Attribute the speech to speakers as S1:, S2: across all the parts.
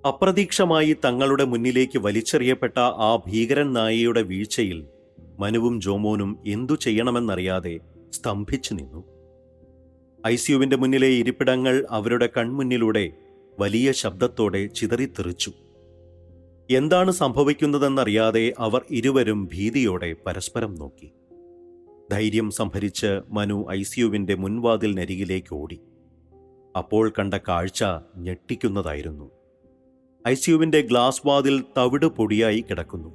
S1: അപ്രതീക്ഷമായി തങ്ങളുടെ മുന്നിലേക്ക് വലിച്ചെറിയപ്പെട്ട ആ ഭീകരൻ നായയുടെ വീഴ്ചയിൽ മനുവും ജോമോനും എന്തു ചെയ്യണമെന്നറിയാതെ സ്തംഭിച്ചു നിന്നു. ഐസിയുവിന്റെ മുന്നിലെ ഇരിപ്പിടങ്ങൾ അവരുടെ കൺമുന്നിലൂടെ വലിയ ശബ്ദത്തോടെ ചിതറിത്തെറിച്ചു. എന്താണ് സംഭവിക്കുന്നതെന്നറിയാതെ അവർ ഇരുവരും ഭീതിയോടെ പരസ്പരം നോക്കി. ധൈര്യം സംഭരിച്ച് മനു ഐസിയുവിന്റെ മുൻവാതിലിനരികിലേക്ക് ഓടി. അപ്പോൾ കണ്ട കാഴ്ച ഞെട്ടിക്കുന്നതായിരുന്നു. ഐസിയുവിന്റെ ഗ്ലാസ് വാതിൽ തവിട് പൊടിയായി കിടക്കുന്നു.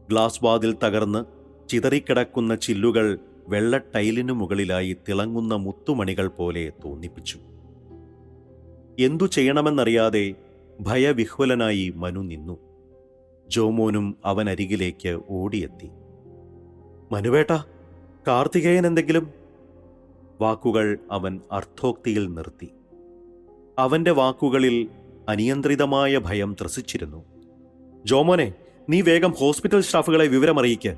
S1: ഗ്ലാസ് വാതിൽ തകർന്ന് ചിതറിക്കിടക്കുന്ന ചില്ലുകൾ വെള്ള ടൈലിനു മുകളിലായി തിളങ്ങുന്ന മുത്തുമണികൾ പോലെ തോന്നിപ്പിച്ചു. എന്തു ചെയ്യണമെന്നറിയാതെ ഭയവിഹ്വലനായി മനു നിന്നു. ജോമോനും അവനരികിലേക്ക് ഓടിയെത്തി. മനുവേട്ടാ, കാർത്തികേയൻ എന്തെങ്കിലും? വാക്കുകൾ അവൻ അർത്ഥോക്തിയിൽ നിർത്തി. അവന്റെ വാക്കുകളിൽ അനിയന്ത്രിതമായ ഭയം ത്രസിച്ചിരുന്നു. ജോമോനെ, നീ വേഗം ഹോസ്പിറ്റൽ സ്റ്റാഫുകളെ വിവരമറിയിക്ക്.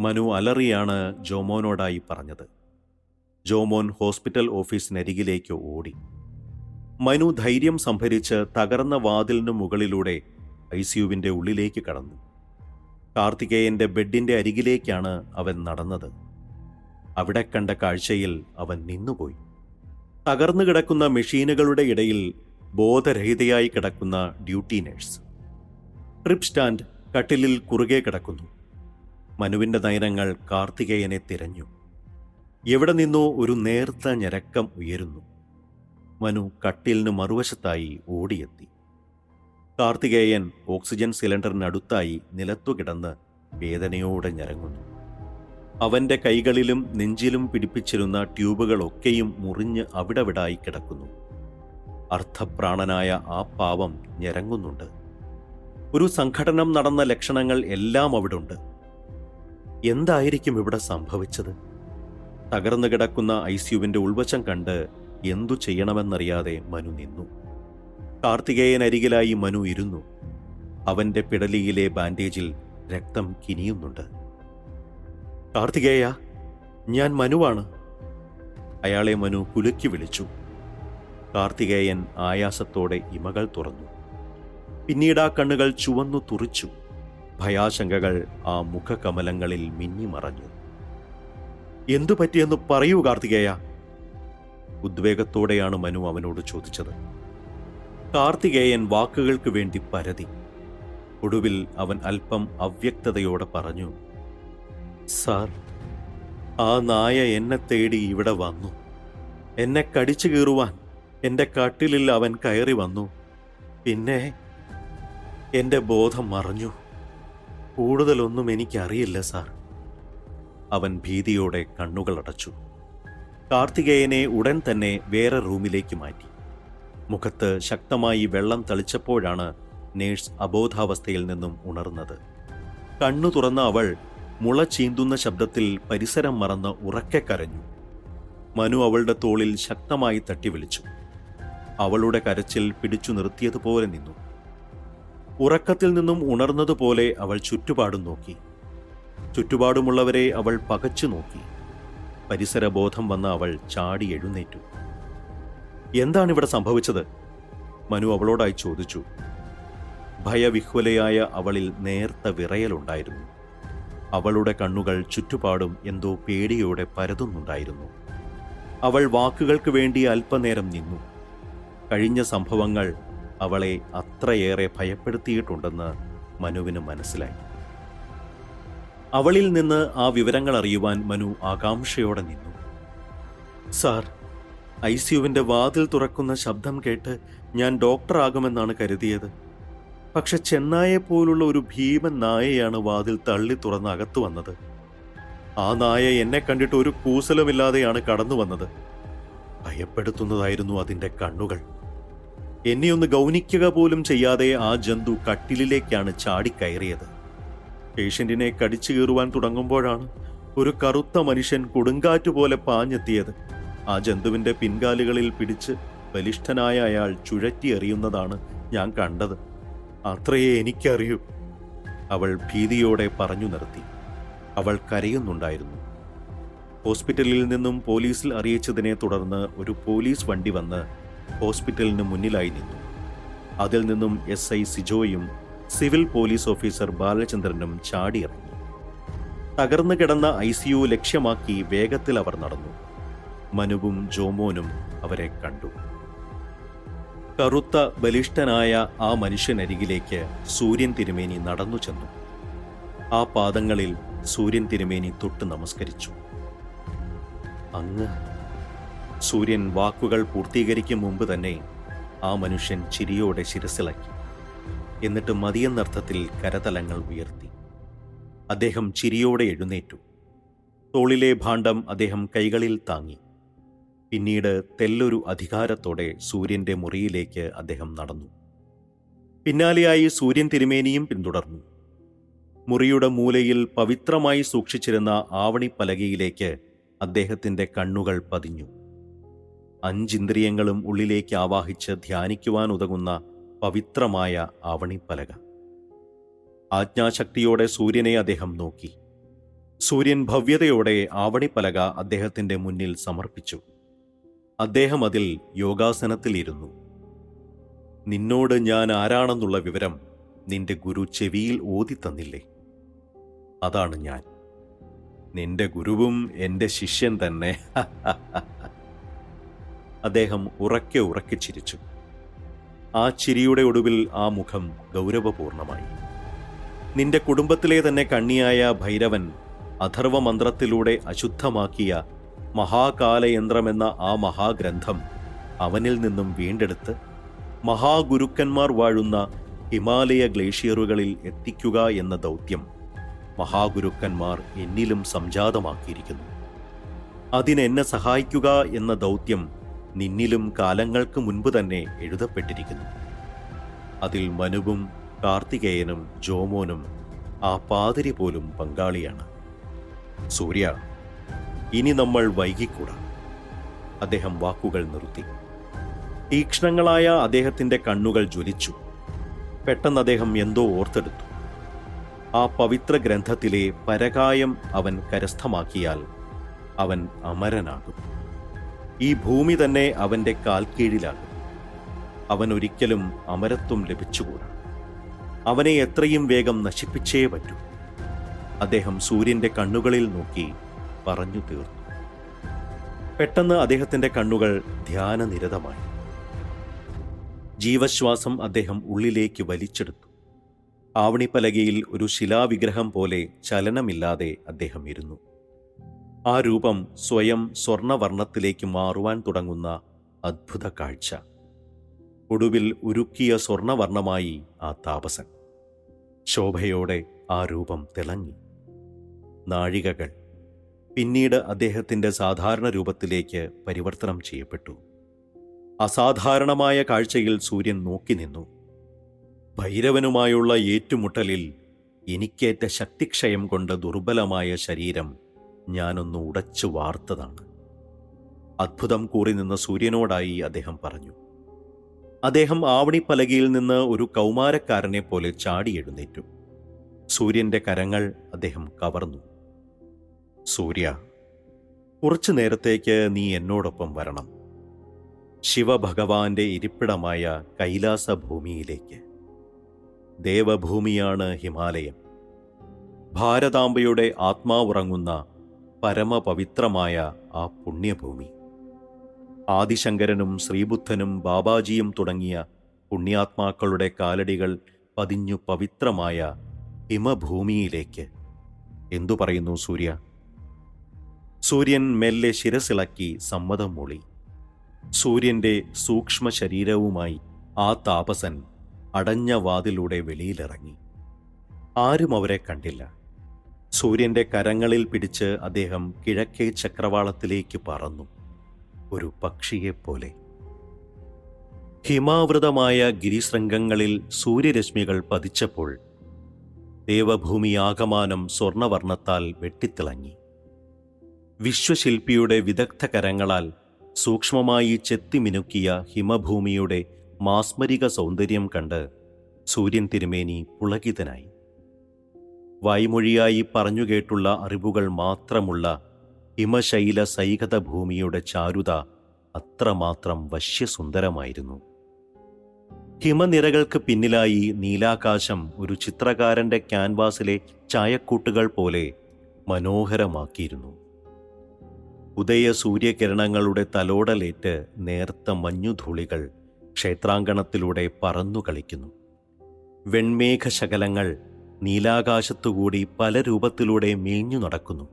S1: മനു അലറിയാണ് ജോമോനോടായി പറഞ്ഞത്. ജോമോൻ ഹോസ്പിറ്റൽ ഓഫീസിനരികിലേക്ക് ഓടി. മനു ധൈര്യം സംഭരിച്ച് തകർന്ന വാതിലിനു മുകളിലൂടെ ഐസിയുവിന്റെ ഉള്ളിലേക്ക് കടന്നു. കാർത്തികേയന്റെ ബെഡിന്റെ അരികിലേക്കാണ് അവൻ നടന്നത്. അവിടെ കണ്ട കാഴ്ചയിൽ അവൻ നിന്നുപോയി. തകർന്നു കിടക്കുന്ന മെഷീനുകളുടെ ഇടയിൽ ബോധരഹിതയായി കിടക്കുന്ന ഡ്യൂട്ടി നഴ്സ്. ട്രിപ്പ് സ്റ്റാൻഡ് കട്ടിലിൽ കുറുകെ കിടക്കുന്നു. മനുവിന്റെ നയനങ്ങൾ കാർത്തികേയനെ തിരഞ്ഞു. എവിടെ നിന്നോ ഒരു നേർത്ത ഞരക്കം ഉയരുന്നു. മനു കട്ടിലിന് മറുവശത്തായി ഓടിയെത്തി. കാർത്തികേയൻ ഓക്സിജൻ സിലിണ്ടറിനടുത്തായി നിലത്തു കിടന്ന് വേദനയോടെ ഞരങ്ങുന്നു. അവന്റെ കൈകളിലും നെഞ്ചിലും പിടിപ്പിച്ചിരുന്ന ട്യൂബുകളൊക്കെയും മുറിഞ്ഞ് അവിടവിടായി കിടക്കുന്നു. അർത്ഥപ്രാണനായ ആ പാവം ഞരങ്ങുന്നുണ്ട്. ഒരു സംഘടനം നടന്ന ലക്ഷണങ്ങൾ എല്ലാം അവിടുണ്ട്. എന്തായിരിക്കും ഇവിടെ സംഭവിച്ചത്? തകർന്നു കിടക്കുന്ന ഐസിയുവിന്റെ ഉൾവശം കണ്ട് എന്തു ചെയ്യണമെന്നറിയാതെ മനു നിന്നു. കാർത്തികേയൻ അരികിലായി മനു ഇരുന്നു. അവന്റെ പിടലിയിലെ ബാൻഡേജിൽ രക്തം കിനിയുന്നുണ്ട്. കാർത്തികേയ, ഞാൻ മനുവാണ്. അയാളെ മനു കുലുക്കി വിളിച്ചു. കാർത്തികേയൻ ആയാസത്തോടെ ഇമകൾ തുറന്നു. പിന്നീട് ആ കണ്ണുകൾ ചുവന്നു തുറിച്ചു. ഭയാശങ്കകൾ ആ മുഖകമലങ്ങളിൽ മിന്നിമറഞ്ഞു. എന്തു പറ്റിയെന്ന് പറയൂ കാർത്തികേയ. ഉദ്വേഗത്തോടെയാണ് മനു അവനോട് ചോദിച്ചത്. കാർത്തികേയൻ വാക്കുകൾക്ക് വേണ്ടി പരതി. ഒടുവിൽ അവൻ അല്പം അവ്യക്തതയോടെ പറഞ്ഞു, സാർ, ആ നായ എന്നെ തേടി ഇവിടെ വന്നു. എന്നെ കടിച്ചു കീറുവാൻ എൻ്റെ കട്ടിലിൽ അവൻ കയറി വന്നു. പിന്നെ എൻ്റെ ബോധം മറഞ്ഞു. കൂടുതലൊന്നും എനിക്കറിയില്ല സാർ. അവൻ ഭീതിയോടെ കണ്ണുകളടച്ചു. കാർത്തികേയനെ ഉടൻ തന്നെ വേറെ റൂമിലേക്ക് മാറ്റി. മുഖത്ത് ശക്തമായി വെള്ളം തളിച്ചപ്പോഴാണ് നേഴ്സ് അബോധാവസ്ഥയിൽ നിന്നും ഉണർന്നത്. കണ്ണു തുറന്ന അവൾ മുള ചീന്തുന്ന ശബ്ദത്തിൽ പരിസരം മറന്ന് ഉറക്കെ കരഞ്ഞു. മനു അവളുടെ തോളിൽ ശക്തമായി തട്ടി വിളിച്ചു. അവളുടെ കരച്ചിൽ പിടിച്ചു നിർത്തിയതുപോലെ നിന്നു. ഉറക്കത്തിൽ നിന്നും ഉണർന്നതുപോലെ അവൾ ചുറ്റുപാടും നോക്കി. ചുറ്റുപാടുമുള്ളവരെ അവൾ പകച്ചു നോക്കി. പരിസരബോധം വന്ന അവൾ ചാടി എഴുന്നേറ്റു. എന്താണിവിടെ സംഭവിച്ചത്? മനു അവളോടായി ചോദിച്ചു. ഭയവിഹ്വലയായ അവളിൽ നേർത്ത വിറയലുണ്ടായിരുന്നു. അവളുടെ കണ്ണുകൾ ചുറ്റുപാടും എന്തോ പേടിയോടെ പരതുന്നുണ്ടായിരുന്നു. അവൾ വാക്കുകൾക്ക് വേണ്ടി അല്പനേരം നിന്നു. കഴിഞ്ഞ സംഭവങ്ങൾ അവളെ അത്രയേറെ ഭയപ്പെടുത്തിയിട്ടുണ്ടെന്ന് മനുവിന് മനസ്സിലായി. അവളിൽ നിന്ന് ആ വിവരങ്ങൾ അറിയുവാൻ മനു ആകാംക്ഷയോടെ നിന്നു. സാർ, ഐസിയുവിന്റെ വാതിൽ തുറക്കുന്ന ശബ്ദം കേട്ട് ഞാൻ ഡോക്ടറാകുമെന്നാണ് കരുതിയത്. പക്ഷെ ചെന്നായെപ്പോലുള്ള ഒരു ഭീമൻ നായയാണ് വാതിൽ തള്ളി തുറന്ന് അകത്തു വന്നത്. ആ നായ എന്നെ കണ്ടിട്ട് ഒരു കൂസലുമില്ലാതെയാണ് കടന്നു വന്നത്. ഭയപ്പെടുത്തുന്നതായിരുന്നു അതിൻ്റെ കണ്ണുകൾ. എന്നെയൊന്ന് ഗൗനിക്കുക പോലും ചെയ്യാതെ ആ ജന്തു കട്ടിലിലേക്കാണ് ചാടിക്കയറിയത്. പേഷ്യന്റിനെ കടിച്ചു കീറുവാൻ തുടങ്ങുമ്പോഴാണ് ഒരു കറുത്ത മനുഷ്യൻ കൊടുങ്കാറ്റുപോലെ പാഞ്ഞെത്തിയത്. ആ ജന്തുവിന്റെ പിൻകാലുകളിൽ പിടിച്ച് ബലിഷ്ഠനായ അയാൾ ചുഴറ്റി എറിയുന്നതാണ് ഞാൻ കണ്ടത്. അത്രയേ എനിക്കറിയൂ. അവൾ ഭീതിയോടെ പറഞ്ഞു നിർത്തി. അവൾ കരയുന്നുണ്ടായിരുന്നു. ഹോസ്പിറ്റലിൽ നിന്നും പോലീസിൽ അറിയിച്ചതിനെ തുടർന്ന് ഒരു പോലീസ് വണ്ടി വന്ന് ഹോസ്പിറ്റലിന് മുന്നിലായി നിന്നു. അതിൽ നിന്നും SI സിജോയും സിവിൽ പോലീസ് ഓഫീസർ ബാലചന്ദ്രനും ചാടിയിറങ്ങി. തകർന്നു കിടന്ന ICU ലക്ഷ്യമാക്കി വേഗത്തിൽ അവർ നടന്നു. മനുവും ജോമോനും അവരെ കണ്ടു. കറുത്ത ബലിഷ്ഠനായ ആ മനുഷ്യനരികിലേക്ക് സൂര്യൻ തിരുമേനി നടന്നു ചെന്നു. ആ പാദങ്ങളിൽ സൂര്യൻ തിരുമേനി തൊട്ട് നമസ്കരിച്ചു. അങ്ങ്. സൂര്യൻ വാക്കുകൾ പൂർത്തീകരിക്കും മുമ്പ് തന്നെ ആ മനുഷ്യൻ ചിരിയോടെ ശിരസിളക്കി. എന്നിട്ട് മതിയെന്നർത്ഥത്തിൽ കരതലങ്ങൾ ഉയർത്തി. അദ്ദേഹം ചിരിയോടെ എഴുന്നേറ്റു. തോളിലെ ഭാണ്ഡം അദ്ദേഹം കൈകളിൽ താങ്ങി. പിന്നീട് തെല്ലൊരു അധികാരത്തോടെ സൂര്യന്റെ മുറിയിലേക്ക് അദ്ദേഹം നടന്നു. പിന്നാലെയായി സൂര്യൻ തിരുമേനിയും പിന്തുടർന്നു. മുറിയുടെ മൂലയിൽ പവിത്രമായി സൂക്ഷിച്ചിരുന്ന ആവണിപ്പലകയിലേക്ക് അദ്ദേഹത്തിന്റെ കണ്ണുകൾ പതിഞ്ഞു. 5 ഇന്ദ്രിയങ്ങളും ഉള്ളിലേക്ക് ആവാഹിച്ച് ധ്യാനിക്കുവാൻ ഉതകുന്ന പവിത്രമായ ആവണിപ്പലക. ആജ്ഞാശക്തിയോടെ സൂര്യനെ അദ്ദേഹം നോക്കി. സൂര്യൻ ഭവ്യതയോടെ ആവണിപ്പലക അദ്ദേഹത്തിന്റെ മുന്നിൽ സമർപ്പിച്ചു. അദ്ദേഹം അതിൽ യോഗാസനത്തിലിരുന്നു. നിന്നോട് ഞാൻ ആരാണെന്നുള്ള വിവരം നിന്റെ ഗുരു ചെവിയിൽ ഓതിത്തന്നില്ലേ? അതാണ് ഞാൻ. നിന്റെ ഗുരുവും എൻ്റെ ശിഷ്യൻ തന്നെ. അദ്ദേഹം ഉറക്കെ ഉറക്കെ ചിരിച്ചു. ആ ചിരിയുടെ ഒടുവിൽ ആ മുഖം ഗൗരവപൂർണമായി. നിന്റെ കുടുംബത്തിലെ തന്നെ കണ്ണിയായ ഭൈരവൻ അഥർവമന്ത്രത്തിലൂടെ അശുദ്ധമാക്കിയ മഹാകാലയന്ത്രമെന്ന ആ മഹാഗ്രന്ഥം അവനിൽ നിന്നും വീണ്ടെടുത്ത് മഹാഗുരുക്കന്മാർ വാഴുന്ന ഹിമാലയ ഗ്ലേഷ്യറുകളിൽ എത്തിക്കുക എന്ന ദൗത്യം മഹാഗുരുക്കന്മാർ എന്നിലും സംജാതമാക്കിയിരിക്കുന്നു. അതിനെന്നെ സഹായിക്കുക എന്ന ദൗത്യം നിന്നിലും കാലങ്ങൾക്ക് മുൻപ് തന്നെ എഴുതപ്പെട്ടിരിക്കുന്നു. അതിൽ മനുവും കാർത്തികേയനും ജോമോനും ആ പാതിരി പോലും പങ്കാളിയാണ്. സൂര്യ, ഇനി നമ്മൾ വൈകിക്കൂടാ. അദ്ദേഹം വാക്കുകൾ നിർത്തി. തീക്ഷ്ണങ്ങളായ അദ്ദേഹത്തിന്റെ കണ്ണുകൾ ജ്വലിച്ചു. പെട്ടെന്ന് അദ്ദേഹം എന്തോ ഓർത്തെടുത്തു. ആ പവിത്ര ഗ്രന്ഥത്തിലെ പരകായം അവൻ കരസ്ഥമാക്കിയാൽ അവൻ അമരനാകും. ഈ ഭൂമി തന്നെ അവന്റെ കാൽക്കീഴിലാകും. അവൻ ഒരിക്കലും അമരത്വം ലഭിച്ചുകൂടാ. അവനെ എത്രയും വേഗം നശിപ്പിച്ചേ പറ്റൂ. അദ്ദേഹം സൂര്യന്റെ കണ്ണുകളിൽ നോക്കി പറഞ്ഞു തീർന്നു. പെട്ടെന്ന് അദ്ദേഹത്തിന്റെ കണ്ണുകൾ ധ്യാനനിരതമായി. ജീവശ്വാസം അദ്ദേഹം ഉള്ളിലേക്ക് വലിച്ചെടുത്തു. ആവണിപ്പലകയിൽ ഒരു ശിലാവിഗ്രഹം പോലെ ചലനമില്ലാതെ അദ്ദേഹം ഇരുന്നു. ആ രൂപം സ്വയം സ്വർണവർണ്ണത്തിലേക്ക് മാറുവാൻ തുടങ്ങുന്ന അദ്ഭുത കാഴ്ച. ഒടുവിൽ ഉരുക്കിയ സ്വർണവർണ്ണമായി ആ താപസൻ. ശോഭയോടെ ആ രൂപം തിളങ്ങി. നാഴികകൾ പിന്നീട് അദ്ദേഹത്തിന്റെ സാധാരണ രൂപത്തിലേക്ക് പരിവർത്തനം ചെയ്യപ്പെട്ടു. അസാധാരണമായ കാഴ്ചയിൽ സൂര്യൻ നോക്കി നിന്നു. ഭൈരവനുമായുള്ള ഏറ്റുമുട്ടലിൽ എനിക്കേറ്റ ശക്തിക്ഷയം കൊണ്ട് ദുർബലമായ ശരീരം ഞാനൊന്ന് ഉടച്ചു വാർത്തതാണ്. അത്ഭുതം കൂറി നിന്ന സൂര്യനോടായി അദ്ദേഹം പറഞ്ഞു. അദ്ദേഹം ആവണിപ്പലകയിൽ നിന്ന് ഒരു കൗമാരക്കാരനെ പോലെ ചാടി എഴുന്നേറ്റു. സൂര്യന്റെ കരങ്ങൾ അദ്ദേഹം കവർന്നു. സൂര്യ, കുറച്ചു നേരത്തേക്ക് നീ എന്നോടൊപ്പം വരണം. ശിവഭഗവാന്റെ ഇരിപ്പിടമായ കൈലാസഭൂമിയിലേക്ക്. ദേവഭൂമിയാണ് ഹിമാലയം. ഭാരതാംബയുടെ ആത്മാവുറങ്ങുന്ന പരമപവിത്രമായ ആ പുണ്യഭൂമി. ആദിശങ്കരനും ശ്രീബുദ്ധനും ബാബാജിയും തുടങ്ങിയ പുണ്യാത്മാക്കളുടെ കാലടികൾ പതിഞ്ഞു പവിത്രമായ ഹിമഭൂമിയിലേക്ക്. എന്തു പറയുന്നു സൂര്യ? സൂര്യൻ മെല്ലെ ശിരസിളക്കി സമ്മതം മൂളി. സൂര്യന്റെ സൂക്ഷ്മ ശരീരവുമായി ആ താപസൻ അടഞ്ഞ വാതിലൂടെ വെളിയിലിറങ്ങി. ആരും അവരെ കണ്ടില്ല. സൂര്യന്റെ കരങ്ങളിൽ പിടിച്ച് അദ്ദേഹം കിഴക്കേ ചക്രവാളത്തിലേക്ക് പറന്നു, ഒരു പക്ഷിയെപ്പോലെ. ഹിമാവൃതമായ ഗിരിശൃംഗങ്ങളിൽ സൂര്യരശ്മികൾ പതിച്ചപ്പോൾ ദേവഭൂമിയാകമാനം സ്വർണവർണ്ണത്താൽ വെട്ടിത്തിളങ്ങി. വിശ്വശില്പിയുടെ വിദഗ്ധ കരങ്ങളാൽ സൂക്ഷ്മമായി ചെത്തിമിനുക്കിയ ഹിമഭൂമിയുടെ മാസ്മരിക സൗന്ദര്യം കണ്ട് സൂര്യൻ തിരുമേനി പുളകിതനായി. വായ്മൊഴിയായി പറഞ്ഞുകേട്ടുള്ള അറിവുകൾ മാത്രമുള്ള ഹിമശൈല സൈകത ഭൂമിയുടെ ചാരുത അത്രമാത്രം വശ്യസുന്ദരമായിരുന്നു. ഹിമനിരകൾക്ക് പിന്നിലായി നീലാകാശം ഒരു ചിത്രകാരന്റെ ക്യാൻവാസിലെ ചായക്കൂട്ടുകൾ പോലെ മനോഹരമാക്കിയിരുന്നു. ഉദയ സൂര്യകിരണങ്ങളുടെ തലോടലേറ്റ് നേർത്ത മഞ്ഞുധൂളികൾ ക്ഷേത്രാങ്കണത്തിലൂടെ പറന്നു കളിക്കുന്നു. വെൺമേഘശകലങ്ങൾ നീലാകാശത്തുകൂടി പല രൂപത്തിലൂടെ മേഞ്ഞു നടക്കുന്നു.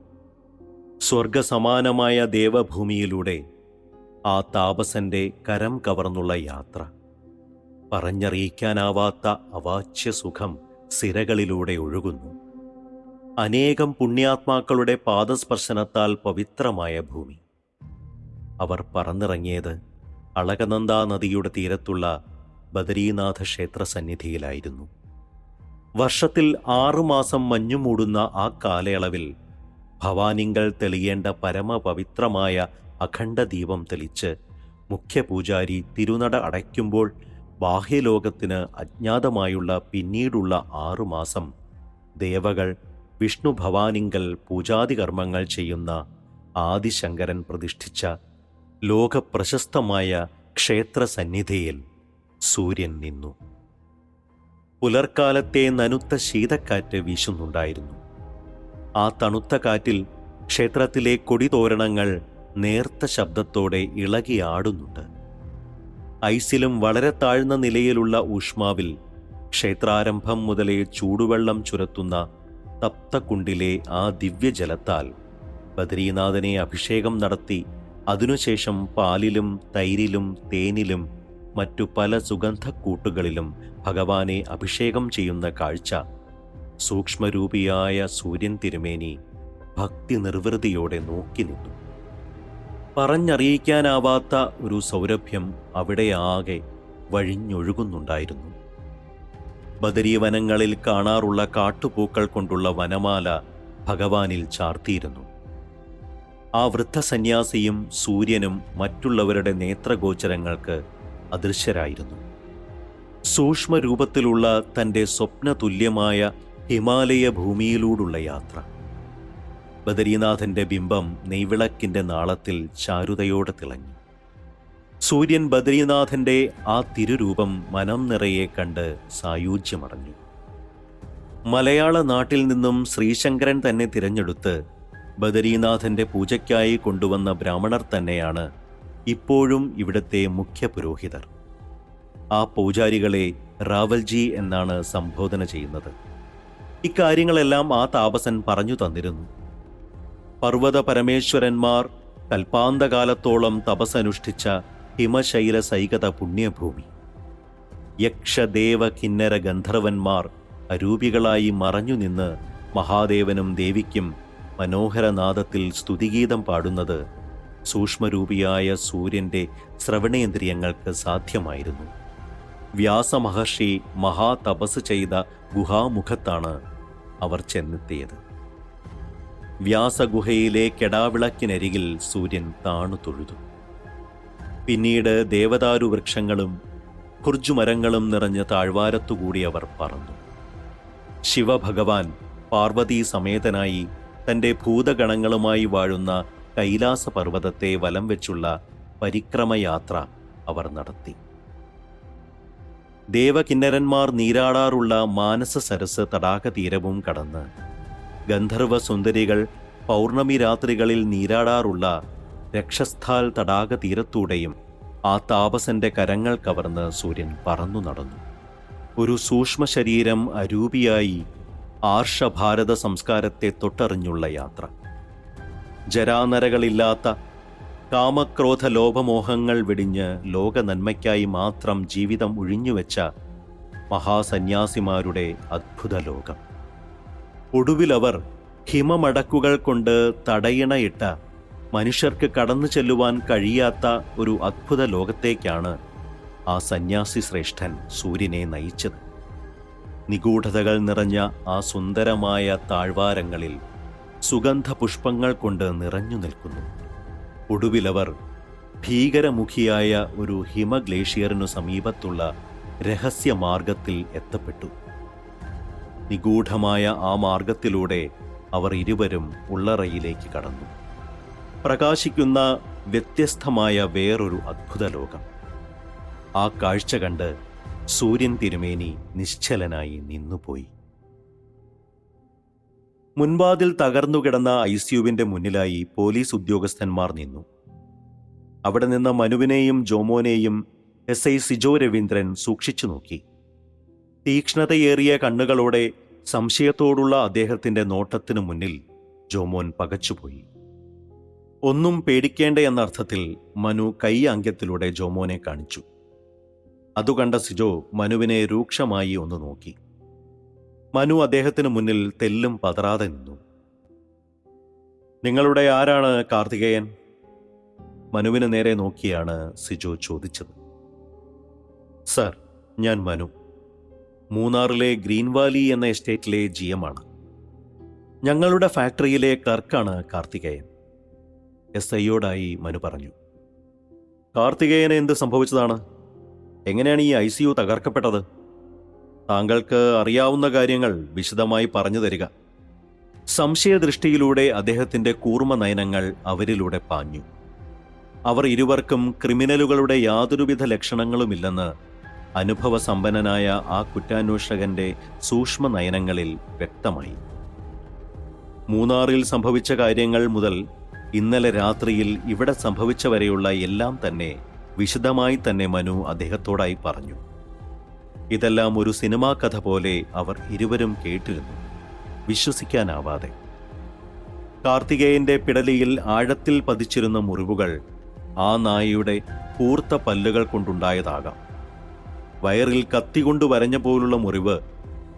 S1: സ്വർഗസമാനമായ ദേവഭൂമിയിലൂടെ ആ താപസന്റെ കരം കവർന്നുള്ള യാത്ര. പറഞ്ഞറിയിക്കാനാവാത്ത അവാച്യസുഖം സിരകളിലൂടെ ഒഴുകുന്നു. അനേകം പുണ്യാത്മാക്കളുടെ പാദസ്പർശനത്താൽ പവിത്രമായ ഭൂമി. അവർ പറന്നിറങ്ങിയത് അളകനന്ദാ നദിയുടെ തീരത്തുള്ള ബദരീനാഥ ക്ഷേത്ര സന്നിധിയിലായിരുന്നു. വർഷത്തിൽ 6 മാസം മഞ്ഞുമൂടുന്ന ആ കാലയളവിൽ ഭവാനിങ്കൽ തെളിയേണ്ട പരമപവിത്രമായ അഖണ്ഡദീപം തെളിച്ച് മുഖ്യപൂജാരി തിരുനട അടയ്ക്കുമ്പോൾ ബാഹ്യലോകത്തിന് അജ്ഞാതമായുള്ള പിന്നീടുള്ള 6 മാസം ദേവകൾ വിഷ്ണു ഭവാനിങ്കൽ പൂജാതികർമ്മങ്ങൾ ചെയ്യുന്ന ആദിശങ്കരൻ പ്രതിഷ്ഠിച്ച ലോകപ്രശസ്തമായ ക്ഷേത്രസന്നിധിയിൽ സൂര്യൻ നിന്നു. പുലർക്കാലത്തെ നനുത്ത ശീതക്കാറ്റ് വീശുന്നുണ്ടായിരുന്നു. ആ തണുത്ത കാറ്റിൽ ക്ഷേത്രത്തിലെ കൊടിതോരണങ്ങൾ നേർത്ത ശബ്ദത്തോടെ ഇളകിയാടുന്നുണ്ട്. ഐസിലും വളരെ താഴ്ന്ന നിലയിലുള്ള ഊഷ്മാവിൽ ക്ഷേത്രാരംഭം മുതലേ ചൂടുവെള്ളം ചുരത്തുന്ന തപ്തകുണ്ടിലെ ആ ദിവ്യജലത്താൽ ബദരീനാഥനെ അഭിഷേകം നടത്തി അതിനുശേഷം പാലിലും തൈരിലും തേനിലും മറ്റു പല സുഗന്ധക്കൂട്ടുകളിലും ഭഗവാനെ അഭിഷേകം ചെയ്യുന്ന കാഴ്ച സൂക്ഷ്മരൂപിയായ സൂര്യൻ തിരുമേനി ഭക്തി നിർവൃതിയോടെ നോക്കി നിന്നു. പറഞ്ഞറിയിക്കാനാവാത്ത ഒരു സൗരഭ്യം അവിടെയാകെ വഴിഞ്ഞൊഴുകുന്നുണ്ടായിരുന്നു. ബദരീവനങ്ങളിൽ കാണാറുള്ള കാട്ടുപൂക്കൾ കൊണ്ടുള്ള വനമാല ഭഗവാനിൽ ചാർത്തിയിരുന്നു. ആ വൃദ്ധസന്യാസിയും സൂര്യനും മറ്റുള്ളവരുടെ നേത്രഗോചരങ്ങൾക്ക് അദൃശ്യരായിരുന്നു. സൂക്ഷ്മരൂപത്തിലുള്ള തൻ്റെ സ്വപ്നതുല്യമായ ഹിമാലയ ഭൂമിയിലൂടുള്ള യാത്ര. ബദരീനാഥന്റെ ബിംബം നെയ്വിളക്കിന്റെ നാളത്തിൽ ചാരുതയോടെ തിളങ്ങി. സൂര്യൻ ബദരീനാഥന്റെ ആ തിരുരൂപം മനം നിറയെ കണ്ട് സായൂജ്യമടഞ്ഞു. മലയാള നാട്ടിൽ നിന്നും ശ്രീശങ്കരൻ തന്നെ തിരഞ്ഞെടുത്ത് ബദരീനാഥന്റെ പൂജയ്ക്കായി കൊണ്ടുവന്ന ബ്രാഹ്മണർ തന്നെയാണ് ഇപ്പോഴും ഇവിടുത്തെ മുഖ്യ പുരോഹിതർ. ആ പൂജാരികളെ റാവൽജി എന്നാണ് സംബോധന ചെയ്യുന്നത്. ഇക്കാര്യങ്ങളെല്ലാം ആ താപസൻ പറഞ്ഞു തന്നിരുന്നു. പർവ്വത പരമേശ്വരന്മാർ കൽപ്പാന്തകാലത്തോളം തപസ്സനുഷ്ഠിച്ച ഹിമശൈല സൈകത പുണ്യഭൂമി. യക്ഷദേവ കിന്നര ഗന്ധർവന്മാർ അരൂപികളായി മറഞ്ഞുനിന്ന് മഹാദേവനും ദേവിക്കും മനോഹരനാദത്തിൽ സ്തുതിഗീതം പാടുന്നത് സൂക്ഷ്മരൂപിയായ സൂര്യന്റെ ശ്രവണേന്ദ്രിയങ്ങൾക്ക് സാധ്യമായിരുന്നു. വ്യാസമഹർഷി മഹാതപസ് ചെയ്ത ഗുഹാമുഖത്താണ് അവർ ചെന്നെത്തിയത്. വ്യാസഗുഹയിലെ കെടാവിളക്കിനരികിൽ സൂര്യൻ താണു തൊഴുതു. പിന്നീട് ദേവദാരു വൃക്ഷങ്ങളും കുർജുമരങ്ങളും നിറഞ്ഞ താഴ്വാരത്തുകൂടി അവർ പറന്നു. ശിവഭഗവാൻ പാർവതീ സമേതനായി തൻ്റെ ഭൂതഗണങ്ങളുമായി വാഴുന്ന കൈലാസപർവ്വതത്തെ വലം വെച്ചുള്ള പരിക്രമയാത്ര അവർ നടത്തി. ദേവകിന്നരന്മാർ നീരാടാറുള്ള മാനസ സരസ് തടാകതീരവും കടന്ന് ഗന്ധർവ സുന്ദരികൾ പൗർണമി രാത്രികളിൽ നീരാടാറുള്ള രക്ഷസ്ഥാൽ തടാകതീരത്തൂടെയും ആ താപസന്റെ കരങ്ങൾ കവർന്ന് സൂര്യൻ പറന്നു നടന്നു. ഒരു സൂക്ഷ്മ ശരീരം അരൂപിയായി ആർഷഭാരത സംസ്കാരത്തെ തൊട്ടറിഞ്ഞുള്ള യാത്ര. ജരാനരകളില്ലാത്ത കാമക്രോധ ലോഭമോഹങ്ങൾ വെടിഞ്ഞ് ലോക നന്മയ്ക്കായി മാത്രം ജീവിതം ഒഴിഞ്ഞുവെച്ച മഹാസന്യാസിമാരുടെ അദ്ഭുത ലോകം. ഒടുവിലവർ ഹിമമടക്കുകൾ കൊണ്ട് തടയിണയിട്ട മനുഷ്യർക്ക് കടന്നു ചെല്ലുവാൻ കഴിയാത്ത ഒരു അദ്ഭുത ലോകത്തേക്കാണ് ആ സന്യാസി ശ്രേഷ്ഠൻ സൂര്യനെ നയിച്ചത്. നിഗൂഢതകൾ നിറഞ്ഞ ആ സുന്ദരമായ താഴ്വാരങ്ങളിൽ സുഗന്ധ പുഷ്പങ്ങൾ കൊണ്ട് നിറഞ്ഞു നിൽക്കുന്നു. ഒടുവിലവർ ഭീകരമുഖിയായ ഒരു ഹിമഗ്ലേഷ്യറിനു സമീപത്തുള്ള രഹസ്യമാർഗത്തിൽ എത്തപ്പെട്ടു. നിഗൂഢമായ ആ മാർഗത്തിലൂടെ അവർ ഇരുവരും ഉള്ളറയിലേക്ക് കടന്നു. പ്രകാശിക്കുന്ന വ്യത്യസ്തമായ വേറൊരു അദ്ഭുത ലോകം. ആ കാഴ്ച കണ്ട് സൂര്യൻ തിരുമേനി നിശ്ചലനായി നിന്നുപോയി. മുൻവാതിൽ തകർന്നുകിടന്ന ഐസിയുവിന്റെ മുന്നിലായി പോലീസ് ഉദ്യോഗസ്ഥന്മാർ നിന്നു. അവിടെ നിന്ന് മനുവിനെയും ജോമോനെയും SI സിജോ രവീന്ദ്രൻ സൂക്ഷിച്ചു നോക്കി. തീക്ഷ്ണതയേറിയ കണ്ണുകളോടെ സംശയത്തോടുള്ള അദ്ദേഹത്തിന്റെ നോട്ടത്തിനു മുന്നിൽ ജോമോൻ പകച്ചുപോയി. ഒന്നും പേടിക്കേണ്ട എന്ന അർത്ഥത്തിൽ മനു കൈ ആംഗ്യത്തിലൂടെ ജോമോനെ കാണിച്ചു. അതുകണ്ട സിജോ മനുവിനെ രൂക്ഷമായി ഒന്ന് നോക്കി. മനു അദ്ദേഹത്തിനു മുന്നിൽ തെല്ലും പതറാതെ നിന്നു. നിങ്ങളുടെ ആരാണ് കാർത്തികേയൻ? മനുവിന് നേരെ നോക്കിയാണ് സിജോ ചോദിച്ചത്. സർ, ഞാൻ മനു. മൂന്നാറിലെ ഗ്രീൻ വാലി എന്ന എസ്റ്റേറ്റിലെ GM ആണ്. ഞങ്ങളുടെ ഫാക്ടറിയിലെ ക്ലർക്കാണ് കാർത്തികേയൻ. SIയോടായി മനു പറഞ്ഞു. കാർത്തികേയന് എന്ത് സംഭവിച്ചതാണ്? എങ്ങനെയാണ് ഈ ICU തകർക്കപ്പെട്ടത്? താങ്കൾക്ക് അറിയാവുന്ന കാര്യങ്ങൾ വിശദമായി പറഞ്ഞു തരിക. സംശയദൃഷ്ടിയിലൂടെ അദ്ദേഹത്തിന്റെ കൂർമ്മ നയനങ്ങൾ അവരിലൂടെ പാഞ്ഞു. അവർ ഇരുവർക്കും ക്രിമിനലുകളുടെ യാതൊരുവിധ ലക്ഷണങ്ങളുമില്ലെന്ന് അനുഭവസമ്പന്നനായ ആ കുറ്റാന്വേഷകന്റെ സൂക്ഷ്മ നയനങ്ങളിൽ വ്യക്തമായി. മൂന്നാറിൽ സംഭവിച്ച കാര്യങ്ങൾ മുതൽ ഇന്നലെ രാത്രിയിൽ ഇവിടെ സംഭവിച്ച വരെയുള്ള എല്ലാം തന്നെ വിശദമായി തന്നെ മനു അദ്ദേഹത്തോടായി പറഞ്ഞു. ഇതെല്ലാം ഒരു സിനിമാ കഥ പോലെ അവർ ഇരുവരും കേട്ടിരുന്നു, വിശ്വസിക്കാനാവാതെ. കാർത്തികേയന്റെ പിടലിയിൽ ആഴത്തിൽ പതിച്ചിരുന്ന മുറിവുകൾ ആ നായയുടെ കൂർത്ത പല്ലുകൾ കൊണ്ടുണ്ടായതാകാം. വയറിൽ കത്തികൊണ്ട് വരഞ്ഞ പോലുള്ള മുറിവ്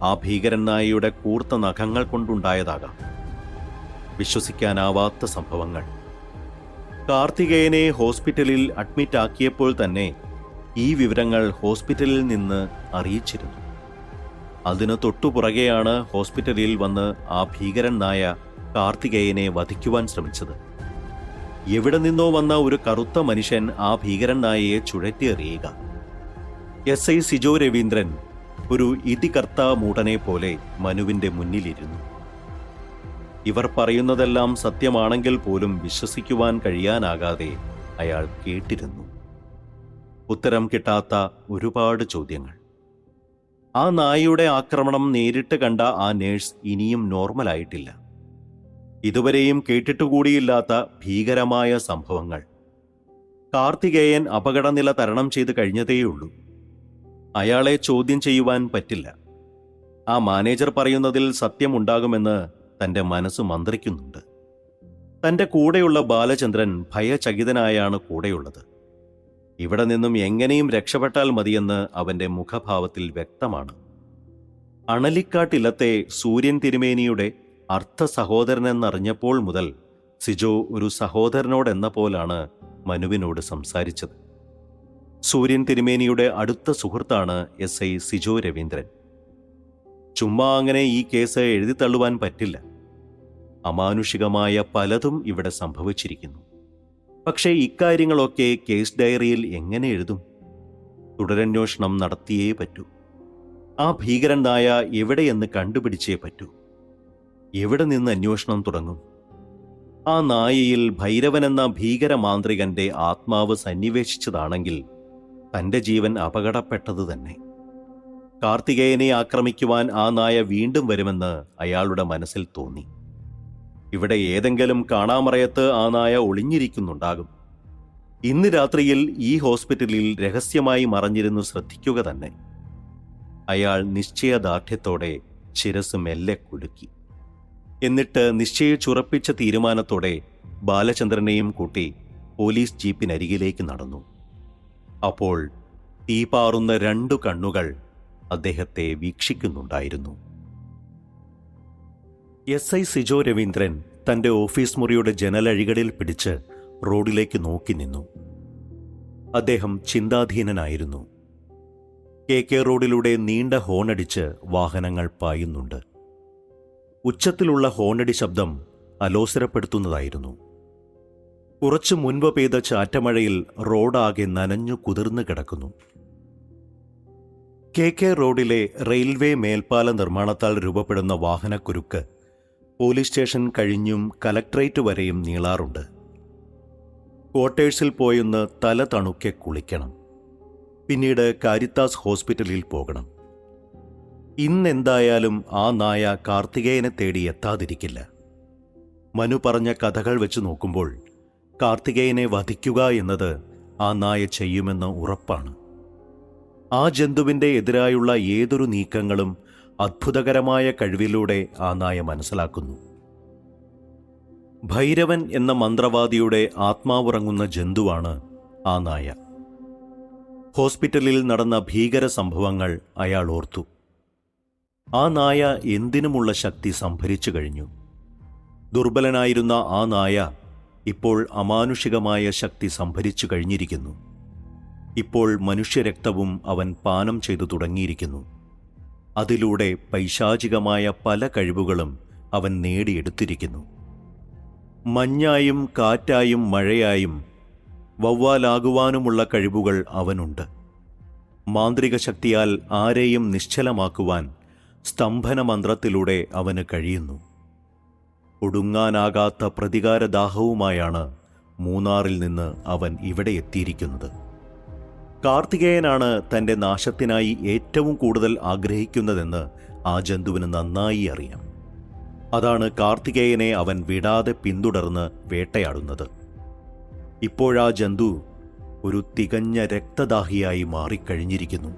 S1: ആ ഭീകരൻ നായയുടെ കൂർത്ത നഖങ്ങൾ കൊണ്ടുണ്ടായതാകാം. വിശ്വസിക്കാനാവാത്ത സംഭവങ്ങൾ. കാർത്തികേയനെ ഹോസ്പിറ്റലിൽ അഡ്മിറ്റ് ആക്കിയപ്പോൾ തന്നെ ഈ വിവരങ്ങൾ ഹോസ്പിറ്റലിൽ നിന്ന് അറിയിച്ചിരുന്നു. അതിനു തൊട്ടുപുറകെയാണ് ഹോസ്പിറ്റലിൽ വന്ന് ആ ഭീകരൻ നായ കാർത്തികേയനെ വധിക്കുവാൻ ശ്രമിച്ചത്. എവിടെ നിന്നോ വന്ന ഒരു കറുത്ത മനുഷ്യൻ ആ ഭീകരൻ നായയെ ചുഴറ്റിയെറിയുക. SI സിജോ രവീന്ദ്രൻ ഒരു ഇതികർത്ത മൂടനെ പോലെ മനുവിന്റെ മുന്നിലിരുന്നു. ഇവർ പറയുന്നതെല്ലാം സത്യമാണെങ്കിൽ പോലും വിശ്വസിക്കുവാൻ കഴിയാനാകാതെ അയാൾ കേട്ടിരുന്നു. ഉത്തരം കിട്ടാത്ത ഒരുപാട് ചോദ്യങ്ങൾ. ആ നായയുടെ ആക്രമണം നേരിട്ട് കണ്ട ആ നേഴ്സ് ഇനിയും നോർമലായിട്ടില്ല. ഇതുവരെയും കേട്ടിട്ടുകൂടിയില്ലാത്ത ഭീകരമായ സംഭവങ്ങൾ. കാർത്തികേയൻ അപകടനില തരണം ചെയ്ത് കഴിഞ്ഞതേയുള്ളൂ. അയാളെ ചോദ്യം ചെയ്യുവാൻ പറ്റില്ല. ആ മാനേജർ പറയുന്നതിൽ സത്യമുണ്ടാകുമെന്ന് തന്റെ മനസ്സ് മന്ത്രിക്കുന്നുണ്ട്. തന്റെ കൂടെയുള്ള ബാലചന്ദ്രൻ ഭയചകിതനായാണ് കൂടെയുള്ളത്. ഇവിടെ നിന്നും എങ്ങനെയും രക്ഷപ്പെട്ടാൽ മതിയെന്ന് അവന്റെ മുഖഭാവത്തിൽ വ്യക്തമാണ്. അണലിക്കാട്ടിലത്തെ സൂര്യൻ തിരുമേനിയുടെ അർത്ഥ സഹോദരനെന്നറിഞ്ഞപ്പോൾ മുതൽ സിജോ ഒരു സഹോദരനോടെന്ന പോലാണ് മനുവിനോട് സംസാരിച്ചത്. സൂര്യൻ തിരുമേനിയുടെ അടുത്ത സുഹൃത്താണ് SI സിജോ രവീന്ദ്രൻ. ചുമ്മാ അങ്ങനെ ഈ കേസ് എഴുതിത്തള്ളുവാൻ പറ്റില്ല. അമാനുഷികമായ പലതും ഇവിടെ സംഭവിച്ചിരിക്കുന്നു. പക്ഷേ ഇക്കാര്യങ്ങളൊക്കെ കേസ് ഡയറിയിൽ എങ്ങനെ എഴുതും? തുടരന്വേഷണം നടത്തിയേ പറ്റൂ. ആ ഭീകരൻ നായ എവിടെയെന്ന് കണ്ടുപിടിച്ചേ പറ്റൂ. എവിടെ നിന്ന് അന്വേഷണം തുടങ്ങും? ആ നായയിൽ ഭൈരവനെന്ന ഭീകര മാന്ത്രികന്റെ ആത്മാവ് സന്നിവേശിച്ചതാണെങ്കിൽ തന്റെ ജീവൻ അപകടപ്പെട്ടത് തന്നെ. കാർത്തികേയനെ ആക്രമിക്കുവാൻ ആ നായ വീണ്ടും വരുമെന്ന് അയാളുടെ മനസ്സിൽ തോന്നി. ഇവിടെ ഏതെങ്കിലും കാണാമറയത്ത് ആ നായ ഒളിഞ്ഞിരിക്കുന്നുണ്ടാകും. ഇന്ന് രാത്രിയിൽ ഈ ഹോസ്പിറ്റലിൽ രഹസ്യമായി മറഞ്ഞിരുന്നു ശ്രദ്ധിക്കുക തന്നെ. അയാൾ നിശ്ചയദാർഢ്യത്തോടെ ശിരസ് മെല്ലെ കുലുക്കി. എന്നിട്ട് നിശ്ചയിച്ചുറപ്പിച്ച തീരുമാനത്തോടെ ബാലചന്ദ്രനെയും കൂട്ടി പോലീസ് ജീപ്പിനരികിലേക്ക് നടന്നു. അപ്പോൾ തീപാറുന്ന 2 കണ്ണുകൾ അദ്ദേഹത്തെ വീക്ഷിക്കുന്നുണ്ടായിരുന്നു. SI സിജോ രവീന്ദ്രൻ തന്റെ ഓഫീസ് മുറിയുടെ ജനലഴികളിൽ പിടിച്ച് റോഡിലേക്ക് നോക്കി നിന്നു. അദ്ദേഹം ചിന്താധീനനായിരുന്നു. KK റോഡിലൂടെ നീണ്ട ഹോണടിച്ച് വാഹനങ്ങൾ പായുന്നുണ്ട്. ഉച്ചത്തിലുള്ള ഹോണടി ശബ്ദം അലോസരപ്പെടുത്തുന്നതായിരുന്നു. കുറച്ചു മുൻപ് പെയ്ത ചാറ്റമഴയിൽ റോഡാകെ നനഞ്ഞു കുതിർന്നു കിടക്കുന്നു. KK റോഡിലെ റെയിൽവേ മേൽപ്പാല നിർമ്മാണത്താൽ രൂപപ്പെടുന്ന വാഹനക്കുരുക്ക് പോലീസ് സ്റ്റേഷൻ കഴിഞ്ഞും കലക്ട്രേറ്റ് വരെയും നീളാറുണ്ട്. ക്വാർട്ടേഴ്സിൽ പോയൊന്ന് തല തണുക്കെ കുളിക്കണം. പിന്നീട് കാരിത്താസ് ഹോസ്പിറ്റലിൽ പോകണം. ഇന്നെന്തായാലും ആ നായ കാർത്തികേയനെ തേടി എത്താതിരിക്കില്ല. മനു പറഞ്ഞ കഥകൾ വെച്ച് നോക്കുമ്പോൾ കാർത്തികേയനെ വധിക്കുക എന്നത് ആ നായ ചെയ്യുമെന്ന് ഉറപ്പാണ്. ആ ജന്തുവിൻ്റെ എതിരായുള്ള ഏതൊരു നീക്കങ്ങളും അത്ഭുതകരമായ കഴിവിലൂടെ ആ നായ മനസ്സിലാക്കുന്നു. ഭൈരവൻ എന്ന മന്ത്രവാദിയുടെ ആത്മാവുറങ്ങുന്ന ജന്തുവാണ് ആ നായ. ഹോസ്പിറ്റലിൽ നടന്ന ഭീകര സംഭവങ്ങൾ അയാൾ ഓർത്തു. ആ നായ എന്തിനുമുള്ള ശക്തി സംഭരിച്ചു കഴിഞ്ഞു. ദുർബലനായിരുന്ന ആ നായ ഇപ്പോൾ അമാനുഷികമായ ശക്തി സംഭരിച്ചു കഴിഞ്ഞിരിക്കുന്നു. ഇപ്പോൾ മനുഷ്യരക്തവും അവൻ പാനം ചെയ്തു തുടങ്ങിയിരിക്കുന്നു. അതിലൂടെ പൈശാചികമായ പല കഴിവുകളും അവൻ നേടിയെടുത്തിരിക്കുന്നു. മഞ്ഞായും കാറ്റായും മഴയായും വവ്വാലാകുവാനുമുള്ള കഴിവുകൾ അവനുണ്ട്. മാന്ത്രിക ശക്തിയാൽ ആരെയും നിശ്ചലമാക്കുവാൻ സ്തംഭന മന്ത്രത്തിലൂടെ അവന് കഴിയുന്നു. ഒടുങ്ങാനാകാത്ത പ്രതികാരദാഹവുമായാണ് മൂന്നാറിൽ നിന്ന് അവൻ ഇവിടെ എത്തിയിരിക്കുന്നത്. കാർത്തികേയനാണ് തൻ്റെ നാശത്തിനായി ഏറ്റവും കൂടുതൽ ആഗ്രഹിക്കുന്നതെന്ന് ആ ജന്തുവിന് നന്നായി അറിയാം. അതാണ് കാർത്തികേയനെ അവൻ വിടാതെ പിന്തുടർന്ന് വേട്ടയാടുന്നത്. ഇപ്പോഴാ ജന്തു ഒരു തികഞ്ഞ രക്തദാഹിയായി മാറിക്കഴിഞ്ഞിരിക്കുന്നു.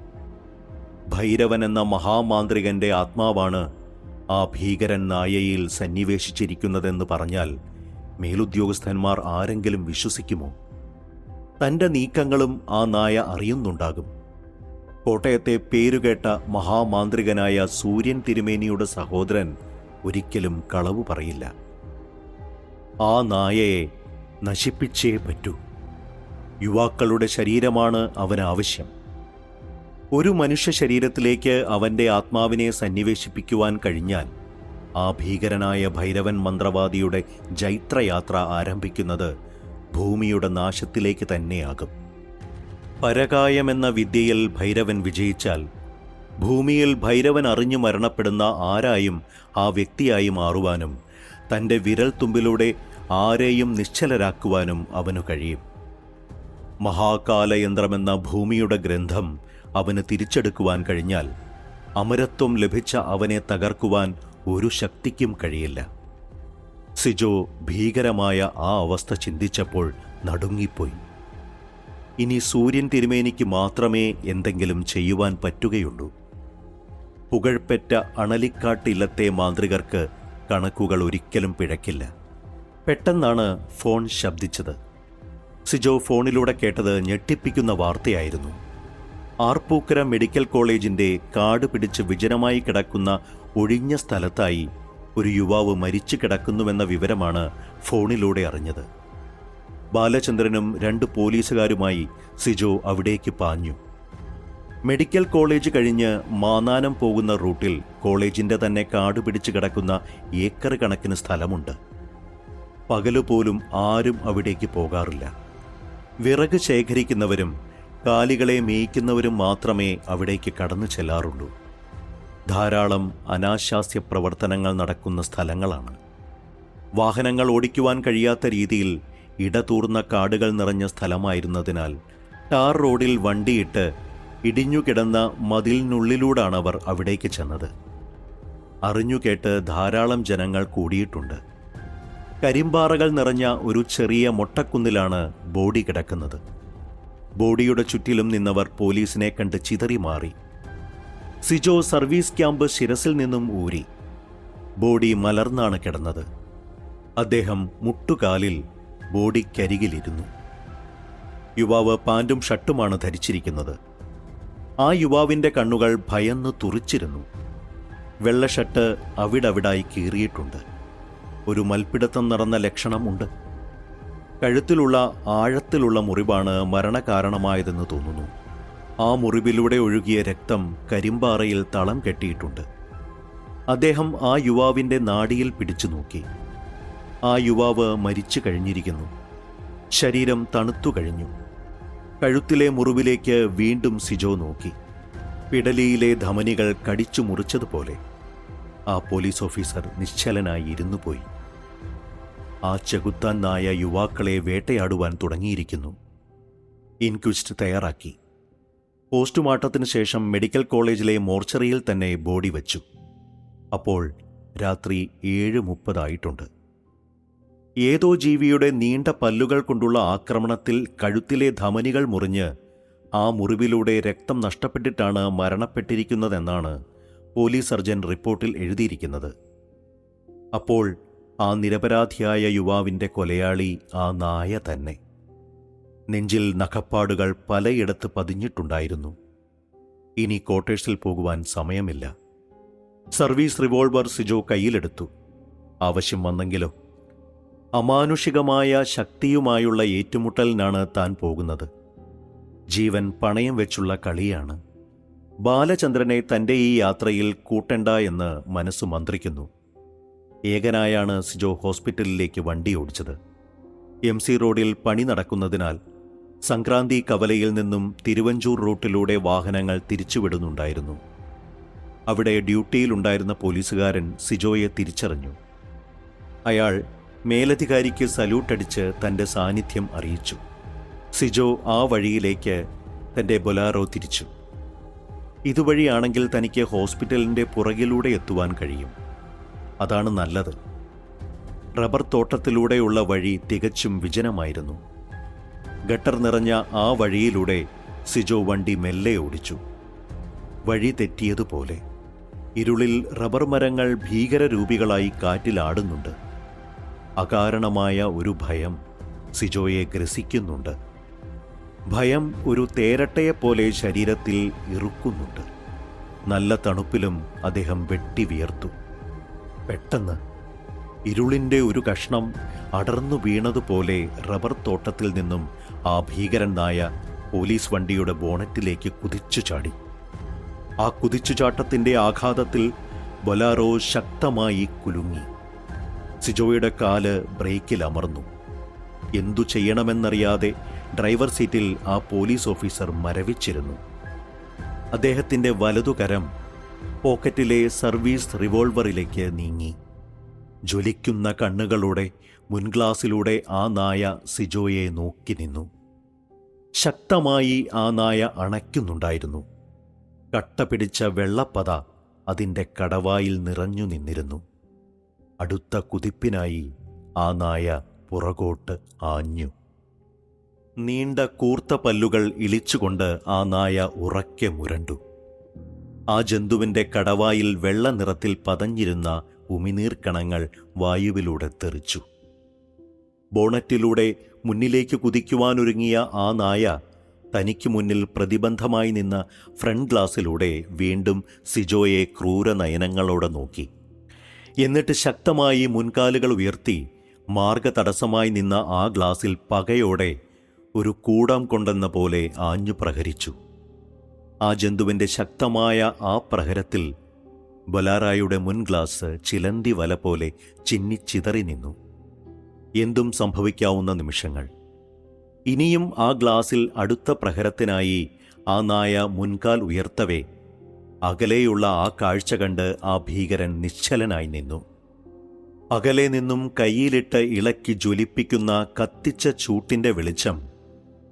S1: ഭൈരവൻ എന്ന മഹാമാന്ത്രികന്റെ ആത്മാവാണ് ആ ഭീകരൻ നായയിൽ സന്നിവേശിച്ചിരിക്കുന്നതെന്ന് പറഞ്ഞാൽ മേലുദ്യോഗസ്ഥന്മാർ ആരെങ്കിലും വിശ്വസിക്കുമോ? തൻ്റെ നീക്കങ്ങളും ആ നായ അറിയുന്നുണ്ടാകും. കോട്ടയത്തെ പേരുകേട്ട മഹാമാന്ത്രികനായ സൂര്യൻ തിരുമേനിയുടെ സഹോദരൻ ഒരിക്കലും കളവു പറയില്ല. ആ നായയെ നശിപ്പിച്ചേ പറ്റൂ. യുവാക്കളുടെ ശരീരമാണ് അവനാവശ്യം. ഒരു മനുഷ്യ ശരീരത്തിലേക്ക് അവൻ്റെ ആത്മാവിനെ സന്നിവേശിപ്പിക്കുവാൻ കഴിഞ്ഞാൽ ആ ഭീകരനായ ഭൈരവൻ മന്ത്രവാദിയുടെ ജൈത്രയാത്ര ആരംഭിക്കുന്നത് ഭൂമിയുടെ നാശത്തിലേക്ക് തന്നെയാകും. പരകായമെന്ന വിദ്യയിൽ ഭൈരവൻ വിജയിച്ചാൽ ഭൂമിയിൽ ഭൈരവൻ അറിഞ്ഞു മരണപ്പെടുന്ന ആരായും ആ വ്യക്തിയായി മാറുവാനും തൻ്റെ വിരൽ തുമ്പിലൂടെ ആരെയും നിശ്ചലരാക്കുവാനും അവനു കഴിയും. മഹാകാലയന്ത്രമെന്ന ഭൂമിയുടെ ഗ്രന്ഥം അവന് തിരിച്ചെടുക്കുവാൻ കഴിഞ്ഞാൽ അമരത്വം ലഭിച്ച അവനെ തകർക്കുവാൻ ഒരു ശക്തിക്കും കഴിയില്ല. സിജോ ഭീകരമായ ആ അവസ്ഥ ചിന്തിച്ചപ്പോൾ നടുങ്ങിപ്പോയി. ഇനി സൂര്യൻ തിരുമേനിക്ക് മാത്രമേ എന്തെങ്കിലും ചെയ്യുവാൻ പറ്റുകയുള്ളൂ. പുകഴ്പെറ്റ അണലിക്കാട്ടില്ലത്തെ മാന്ത്രികർക്ക് കണക്കുകൾ ഒരിക്കലും പിഴക്കില്ല. പെട്ടെന്നാണ് ഫോൺ ശബ്ദിച്ചത്. സിജോ ഫോണിലൂടെ കേട്ടത് ഞെട്ടിപ്പിക്കുന്ന വാർത്തയായിരുന്നു. ആർപ്പൂക്കര മെഡിക്കൽ കോളേജിന്റെ കാട് പിടിച്ച് വിജനമായി കിടക്കുന്ന ഒഴിഞ്ഞ സ്ഥലത്തായി ഒരു യുവാവ് മരിച്ചു കിടക്കുന്നുവെന്ന വിവരമാണ് ഫോണിലൂടെ അറിഞ്ഞത്. ബാലചന്ദ്രനും 2 പോലീസുകാരുമായി സിജോ അവിടേക്ക് പാഞ്ഞു. മെഡിക്കൽ കോളേജ് കഴിഞ്ഞ് മാന്നാനം പോകുന്ന റൂട്ടിൽ കോളേജിന്റെ തന്നെ കാട് പിടിച്ചു കിടക്കുന്ന ഏക്കർ കണക്കിന് സ്ഥലമുണ്ട്. പകലുപോലും ആരും അവിടേക്ക് പോകാറില്ല. വിറക് ശേഖരിക്കുന്നവരും കാലികളെ മേയ്ക്കുന്നവരും മാത്രമേ അവിടേക്ക് കടന്നു ചെല്ലാറുള്ളൂ. ധാരാളം അനാശാസ്യ പ്രവർത്തനങ്ങൾ നടക്കുന്ന സ്ഥലങ്ങളാണ്. വാഹനങ്ങൾ ഓടിക്കുവാൻ കഴിയാത്ത രീതിയിൽ ഇടതൂർന്ന കാടുകൾ നിറഞ്ഞ സ്ഥലമായിരുന്നതിനാൽ ടാർ റോഡിൽ വണ്ടിയിട്ട് ഇടിഞ്ഞുകിടന്ന മതിലിനുള്ളിലൂടാണവർ അവിടേക്ക് ചെന്നത്. അറിഞ്ഞുകേട്ട് ധാരാളം ജനങ്ങൾ കൂടിയിട്ടുണ്ട്. കരിമ്പാറകൾ നിറഞ്ഞ ഒരു ചെറിയ മൊട്ടക്കുന്നിലാണ് ബോഡി കിടക്കുന്നത്. ബോഡിയുടെ ചുറ്റിലും നിന്നവർ പോലീസിനെ കണ്ട് ചിതറി മാറി. സിജോ സർവീസ് ക്യാമ്പ് ശിരസിൽ നിന്നും ഊരി. ബോഡി മലർന്നാണ് കിടന്നത്. അദ്ദേഹം മുട്ടുകാലിൽ ബോഡിക്കരികിലിരുന്നു. യുവാവ് പാൻറ്റും ഷർട്ടുമാണ് ധരിച്ചിരിക്കുന്നത്. ആ യുവാവിൻ്റെ കണ്ണുകൾ ഭയന്ന് തുറിച്ചിരുന്നു. വെള്ള ഷർട്ട് അവിടവിടായി കീറിയിട്ടുണ്ട്. ഒരു മൽപ്പിടുത്തം നടന്ന ലക്ഷണമുണ്ട്. കഴുത്തിലുള്ള ആഴത്തിലുള്ള മുറിവാണ് മരണകാരണമായതെന്ന് തോന്നുന്നു. ആ മുറിവിലൂടെ ഒഴുകിയ രക്തം കരിമ്പാറയിൽ തളം കെട്ടിയിട്ടുണ്ട്. അദ്ദേഹം ആ യുവാവിൻ്റെ നാഡിയിൽ പിടിച്ചു നോക്കി. ആ യുവാവ് മരിച്ചു കഴിഞ്ഞിരിക്കുന്നു. ശരീരം തണുത്തു കഴിഞ്ഞു. കഴുത്തിലെ മുറിവിലേക്ക് വീണ്ടും സിജോ നോക്കി. പിടലിയിലെ ധമനികൾ കടിച്ചു മുറിച്ചതുപോലെ. ആ പോലീസ് ഓഫീസർ നിശ്ചലനായി ഇരുന്നു പോയി. ആ ചെകുത്താൻ നായ യുവാക്കളെ വേട്ടയാടുവാൻ തുടങ്ങിയിരിക്കുന്നു. ഇൻക്വിസ്റ്റ് തയ്യാറാക്കി. പോസ്റ്റ്മോർട്ടത്തിന് ശേഷം മെഡിക്കൽ കോളേജിലെ മോർച്ചറിയിൽ തന്നെ ബോഡി വച്ചു. അപ്പോൾ രാത്രി 7:30 ഏതോ ജീവിയുടെ നീണ്ട പല്ലുകൾ കൊണ്ടുള്ള ആക്രമണത്തിൽ കഴുത്തിലെ ധമനികൾ മുറിഞ്ഞ് ആ മുറിവിലൂടെ രക്തം നഷ്ടപ്പെട്ടിട്ടാണ് മരണപ്പെട്ടിരിക്കുന്നതെന്നാണ് പോലീസ് സർജൻ റിപ്പോർട്ടിൽ എഴുതിയിരിക്കുന്നത്. അപ്പോൾ ആ നിരപരാധിയായ യുവാവിൻ്റെ കൊലയാളി ആ നായ തന്നെ. നെഞ്ചിൽ നഖപ്പാടുകൾ പലയിടത്ത് പതിഞ്ഞിട്ടുണ്ടായിരുന്നു. ഇനി ക്വാർട്ടേഴ്സിൽ പോകുവാൻ സമയമില്ല. സർവീസ് റിവോൾവർ സിജോ കയ്യിലെടുത്തു. ആവശ്യം വന്നെങ്കിലോ? അമാനുഷികമായ ശക്തിയുമായുള്ള ഏറ്റുമുട്ടലിനാണ് താൻ പോകുന്നത്. ജീവൻ പണയം വെച്ചുള്ള കളിയാണ്. ബാലചന്ദ്രനെ തൻ്റെ ഈ യാത്രയിൽ കൂട്ടണ്ട എന്ന് മനസ്സ് മന്ത്രിക്കുന്നു. ഏകനായാണ് സിജോ ഹോസ്പിറ്റലിലേക്ക് വണ്ടി ഓടിച്ചത്. MC റോഡിൽ പണി നടക്കുന്നതിനാൽ സംക്രാന്തി കവലയിൽ നിന്നും തിരുവഞ്ചൂർ റൂട്ടിലൂടെ വാഹനങ്ങൾ തിരിച്ചുവിടുന്നുണ്ടായിരുന്നു. അവിടെ ഡ്യൂട്ടിയിലുണ്ടായിരുന്ന പോലീസുകാരൻ സിജോയെ തിരിച്ചറിഞ്ഞു. അയാൾ മേലധികാരിക്ക് സല്യൂട്ടടിച്ച് തൻ്റെ സാന്നിധ്യം അറിയിച്ചു. സിജോ ആ വഴിയിലേക്ക് തൻ്റെ ബൊലാറോ തിരിച്ചു. ഇതുവഴിയാണെങ്കിൽ തനിക്ക് ഹോസ്പിറ്റലിൻ്റെ പുറകിലൂടെ എത്തുവാൻ കഴിയും. അതാണ് നല്ലത്. റബ്ബർ തോട്ടത്തിലൂടെയുള്ള വഴി തികച്ചും വിജനമായിരുന്നു. ഗട്ടർ നിറഞ്ഞ ആ വഴിയിലൂടെ സിജോ വണ്ടി മെല്ലെ ഓടിച്ചു. വഴി തെറ്റിയതുപോലെ ഇരുളിൽ റബ്ബർ മരങ്ങൾ ഭീകരരൂപികളായി കാറ്റിലാടുന്നുണ്ട്. അകാരണമായ ഒരു ഭയം സിജോയെ ഗ്രസിക്കുന്നുണ്ട്. ഭയം ഒരു തേരട്ടയെപ്പോലെ ശരീരത്തിൽ ഇറുക്കുന്നുണ്ട്. നല്ല തണുപ്പിലും അദ്ദേഹം വെട്ടി വിയർത്തു. പെട്ടെന്ന് ഇരുളിൻ്റെ ഒരു കഷ്ണം അടർന്നു വീണതുപോലെ റബ്ബർ തോട്ടത്തിൽ നിന്നും ആ ഭീകരൻ നായ പോലീസ് വണ്ടിയുടെ ബോണറ്റിലേക്ക് കുതിച്ചു ചാടി. ആ കുതിച്ചുചാട്ടത്തിൻ്റെ ആഘാതത്തിൽ ബൊലാറോ ശക്തമായി കുലുങ്ങി. സിജോയുടെ കാല് ബ്രേക്കിൽ അമർന്നു. എന്തു ചെയ്യണമെന്നറിയാതെ ഡ്രൈവർ സീറ്റിൽ ആ പോലീസ് ഓഫീസർ മരവിച്ചിരുന്നു. അദ്ദേഹത്തിൻ്റെ വലതുകരം പോക്കറ്റിലെ സർവീസ് റിവോൾവറിലേക്ക് നീങ്ങി. ജ്വലിക്കുന്ന കണ്ണുകളോടെ മുൻഗ്ലാസിലൂടെ ആ നായ സിജോയെ നോക്കി നിന്നു. ശക്തമായി ആ നായ അണയ്ക്കുന്നുണ്ടായിരുന്നു. കട്ടപിടിച്ച വെള്ളപ്പത അതിൻ്റെ കടവായിൽ നിറഞ്ഞു നിന്നിരുന്നു. അടുത്ത കുതിപ്പിനായി ആ നായ പുറകോട്ട് ആഞ്ഞു. നീണ്ട കൂർത്ത പല്ലുകൾ ഇളിച്ചുകൊണ്ട് ആ നായ ഉറക്കെ മുരണ്ടു. ആ ജന്തുവിൻ്റെ കടവായിൽ വെള്ള നിറത്തിൽ പതഞ്ഞിരുന്ന ഉമിനീർക്കണങ്ങൾ വായുവിലൂടെ തെറിച്ചു. ബോണറ്റിലൂടെ മുന്നിലേക്ക് കുതിക്കുവാനൊരുങ്ങിയ ആ നായ തനിക്ക് മുന്നിൽ പ്രതിബന്ധമായി നിന്ന ഫ്രണ്ട് ഗ്ലാസിലൂടെ വീണ്ടും സിജോയെ ക്രൂരനയനങ്ങളോടെ നോക്കി. എന്നിട്ട് ശക്തമായി മുൻകാലുകൾ ഉയർത്തി മാർഗതടസ്സമായി നിന്ന ആ ഗ്ലാസിൽ പകയോടെ ഒരു കൂടം കൊണ്ടെന്ന പോലെ ആഞ്ഞു പ്രഹരിച്ചു. ആ ജന്തുവിൻ്റെ ശക്തമായ ആ പ്രഹരത്തിൽ ബൊലാറോയുടെ മുൻ ഗ്ലാസ് ചിലന്തി വല പോലെ ചിന്നിച്ചിതറി നിന്നു. എന്തും സംഭവിക്കാവുന്ന നിമിഷങ്ങൾ. ഇനിയും ആ ഗ്ലാസിൽ അടുത്ത പ്രഹരത്തിനായി ആ നായ മുൻകാൽ ഉയർത്തവേ അകലെയുള്ള ആ കാഴ്ച കണ്ട് ആ ഭീകരൻ നിശ്ചലനായി നിന്നു. അകലെ നിന്നും കയ്യിലിട്ട് ഇളക്കി ജ്വലിപ്പിക്കുന്ന കത്തിച്ച ചൂട്ടിൻ്റെ വെളിച്ചം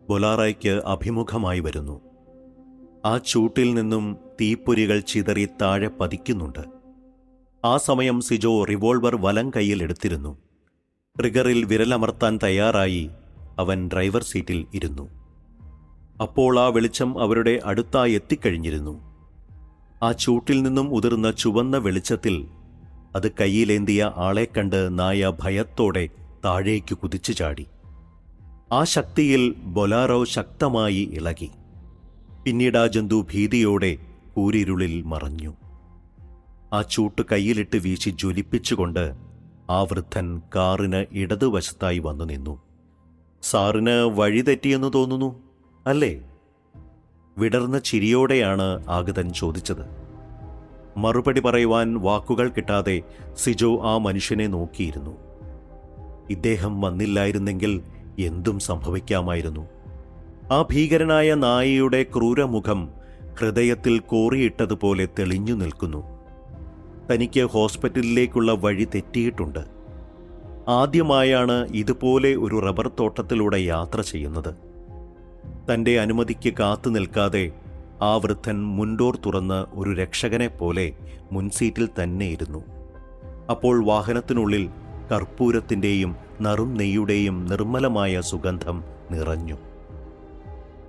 S1: ബൊലാറോയ്ക്ക് അഭിമുഖമായി വരുന്നു. ആ ചൂട്ടിൽ നിന്നും തീപ്പൊരികൾ ചിതറി താഴെ പതിക്കുന്നുണ്ട്. ആ സമയം സിജോ റിവോൾവർ വലം കൈയിൽ എടുത്തിരുന്നു. ട്രിഗറിൽ വിരലമർത്താൻ തയ്യാറായി അവൻ ഡ്രൈവർ സീറ്റിൽ ഇരുന്നു. അപ്പോൾ ആ വെളിച്ചം അവരുടെ അടുത്തായി എത്തിക്കഴിഞ്ഞിരുന്നു. ആ ചൂട്ടിൽ നിന്നും ഉതിർന്ന ചുവന്ന വെളിച്ചത്തിൽ അത് കയ്യിലേന്തിയ ആളെ കണ്ട് നായ ഭയത്തോടെ താഴേക്ക് കുതിച്ചു ചാടി. ആ ശക്തിയിൽ ബൊലാറോ ശക്തമായി ഇളകി. പിന്നീട് ആ ജന്തു ഭീതിയോടെ കൂരിരുളിൽ മറഞ്ഞു. ആ ചൂട്ട് കയ്യിലിട്ട് വീശി ജ്വലിപ്പിച്ചുകൊണ്ട് ആ വൃദ്ധൻ കാറിന് ഇടതുവശത്തായി വന്നു നിന്നു. സാറിന് വഴി തെറ്റിയെന്ന് തോന്നുന്നു അല്ലേ? വിടർന്ന ചിരിയോടെയാണ് ആഗതൻ ചോദിച്ചത്. മറുപടി പറയുവാൻ വാക്കുകൾ കിട്ടാതെ സിജോ ആ മനുഷ്യനെ നോക്കിയിരുന്നു. ഇദ്ദേഹം വന്നില്ലായിരുന്നെങ്കിൽ എന്തും സംഭവിക്കാമായിരുന്നു. ആ ഭീകരനായ നായയുടെ ക്രൂരമുഖം ഹൃദയത്തിൽ കോറിയിട്ടതുപോലെ തെളിഞ്ഞു നിൽക്കുന്നു. തനിക്ക് ഹോസ്പിറ്റലിലേക്കുള്ള വഴി തെറ്റിയിട്ടുണ്ട്. ആദ്യമായാണ് ഇതുപോലെ ഒരു റബ്ബർ തോട്ടത്തിലൂടെ യാത്ര ചെയ്യുന്നത്. തൻ്റെ അനുമതിക്ക് കാത്തു നിൽക്കാതെ ആ വൃദ്ധൻ മുൻഡോർ തുറന്ന് ഒരു രക്ഷകനെപ്പോലെ മുൻസീറ്റിൽ തന്നെ ഇരുന്നു. അപ്പോൾ വാഹനത്തിനുള്ളിൽ കർപ്പൂരത്തിൻ്റെയും നറും നെയ്യുടെയും നിർമ്മലമായ സുഗന്ധം നിറഞ്ഞു.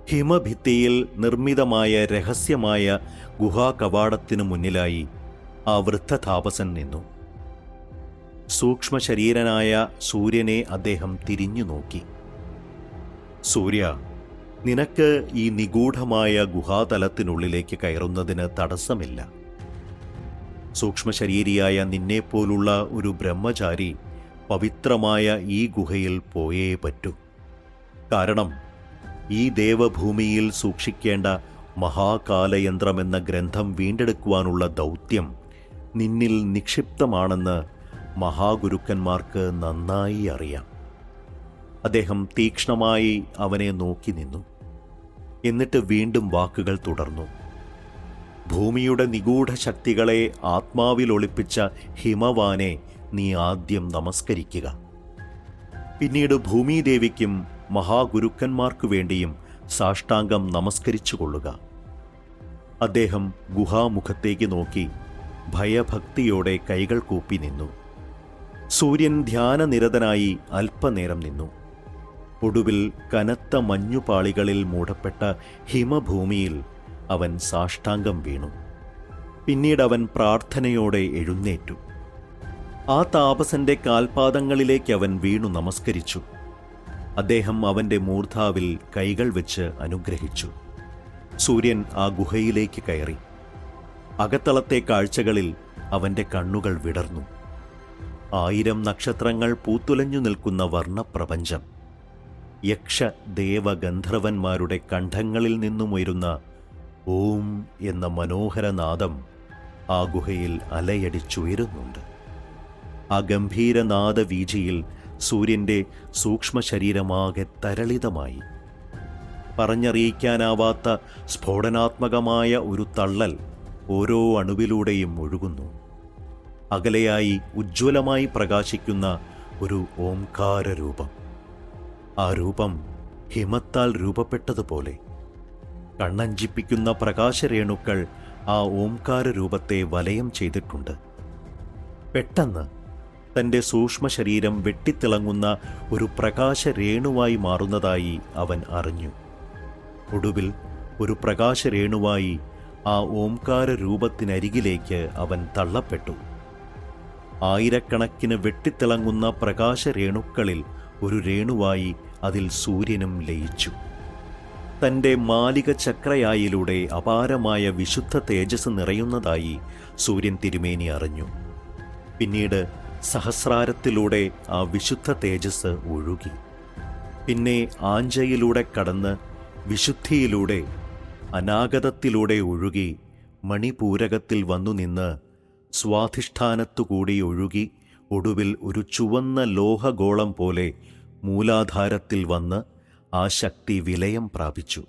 S1: ഹിമഭിത്തിയിൽ നിർമ്മിതമായ രഹസ്യമായ ഗുഹാകവാടത്തിനു മുന്നിലായി ആ വൃദ്ധതാപസൻ നിന്നു. സൂക്ഷ്മശരീരനായ സൂര്യനെ അദ്ദേഹം തിരിഞ്ഞു നോക്കി. സൂര്യ, നിനക്ക് ഈ നിഗൂഢമായ ഗുഹാതലത്തിനുള്ളിലേക്ക് കയറുന്നതിന് തടസ്സമില്ല. സൂക്ഷ്മശരീരിയായ നിന്നെപ്പോലുള്ള ഒരു ബ്രഹ്മചാരി പവിത്രമായ ഈ ഗുഹയിൽ പോയേ പറ്റൂ. കാരണം ഈ ദേവഭൂമിയിൽ സൂക്ഷിക്കേണ്ട മഹാകാലയന്ത്രമെന്ന ഗ്രന്ഥം വീണ്ടെടുക്കുവാനുള്ള ദൗത്യം നിന്നിൽ നിക്ഷിപ്തമാണെന്ന് മഹാഗുരുക്കന്മാർക്ക് നന്നായി അറിയാം. അദ്ദേഹം തീക്ഷ്ണമായി അവനെ നോക്കി നിന്നു. എന്നിട്ട് വീണ്ടും വാക്കുകൾ തുടർന്നു. ഭൂമിയുടെ നിഗൂഢ ശക്തികളെ ആത്മാവിൽ ഒളിപ്പിച്ച ഹിമവാനെ നീ ആദ്യം നമസ്കരിക്കുക. പിന്നീട് ഭൂമിദേവിക്കും മഹാഗുരുക്കന്മാർക്കു വേണ്ടിയും സാഷ്ടാംഗം നമസ്കരിച്ചുകൊള്ളുക. അദ്ദേഹം ഗുഹാമുഖത്തേക്ക് നോക്കി ഭയഭക്തിയോടെ കൈകൾ കൂപ്പി നിന്നു. സൂര്യൻ ധ്യാനനിരതനായി അല്പനേരം നിന്നു. ഒടുവിൽ കനത്ത മഞ്ഞുപാളികളിൽ മൂടപ്പെട്ട ഹിമഭൂമിയിൽ അവൻ സാഷ്ടാംഗം വീണു. പിന്നീട് അവൻ പ്രാർത്ഥനയോടെ എഴുന്നേറ്റു. ആ താപസന്റെ കാൽപാദങ്ങളിലേക്ക് അവൻ വീണു നമസ്കരിച്ചു. അദ്ദേഹം അവന്റെ മൂർധാവിൽ കൈകൾ വെച്ച് അനുഗ്രഹിച്ചു. സൂര്യൻ ആ ഗുഹയിലേക്ക് കയറി. അകത്തളത്തെ കാഴ്ചകളിൽ അവന്റെ കണ്ണുകൾ വിടർന്നു. 1000 നക്ഷത്രങ്ങൾ പൂത്തുലഞ്ഞു നിൽക്കുന്ന വർണ്ണപ്രപഞ്ചം, യക്ഷ ദേവ ഗന്ധർവന്മാരുടെ കണ്ഠങ്ങളിൽ നിന്നുമുയരുന്ന ഓം എന്ന മനോഹരനാദം ആ ഗുഹയിൽ അലയടിച്ചുയരുന്നുണ്ട്. ആ ഗംഭീരനാദവീചിയിൽ സൂര്യൻ്റെ സൂക്ഷ്മശരീരമാകെ തരളിതമായി. പറഞ്ഞറിയിക്കാനാവാത്ത സ്ഫോടനാത്മകമായ ഒരു തള്ളൽ ഓരോ അണുവിലൂടെയും ഒഴുകുന്നു. അകലെയായി ഉജ്ജ്വലമായി പ്രകാശിക്കുന്ന ഒരു ഓംകാരരൂപം. ആ രൂപം ഹിമത്താൽ രൂപപ്പെട്ടതുപോലെ. കണ്ണഞ്ചിപ്പിക്കുന്ന പ്രകാശരേണുക്കൾ ആ ഓംകാരരൂപത്തെ വലയം ചെയ്തിട്ടുണ്ട്. പെട്ടെന്ന് തൻ്റെ സൂക്ഷ്മശരീരം വെട്ടിത്തിളങ്ങുന്ന ഒരു പ്രകാശരേണുവായി മാറുന്നതായി അവൻ അറിഞ്ഞു. ഒടുവിൽ ഒരു പ്രകാശരേണുവായി ആ ഓംകാരരൂപത്തിനരികിലേക്ക് അവൻ തള്ളപ്പെട്ടു. ആയിരക്കണക്കിന് വെട്ടിത്തിളങ്ങുന്ന പ്രകാശരേണുക്കളിൽ ഒരു രേണുവായി അതിൽ സൂര്യനും ലയിച്ചു. തൻ്റെ മാലിക ചക്രയായിലൂടെ അപാരമായ വിശുദ്ധ തേജസ് നിറയുന്നതായി സൂര്യൻ തിരുമേനി അറിഞ്ഞു. പിന്നീട് സഹസ്രാരത്തിലൂടെ ആ വിശുദ്ധ തേജസ് ഒഴുകി. പിന്നെ ആഞ്ചയിലൂടെ കടന്ന് വിശുദ്ധിയിലൂടെ അനാഗതത്തിലൂടെ ഒഴുകി മണിപൂരകത്തിൽ വന്നു നിന്ന് സ്വാധിഷ്ഠാനത്തുകൂടി ഒഴുകി ഒടുവിൽ ഒരു ചുവന്ന ലോഹഗോളം പോലെ മൂലാധാരത്തിൽ വന്ന് ആ ശക്തി വിലയം പ്രാപിച്ചു.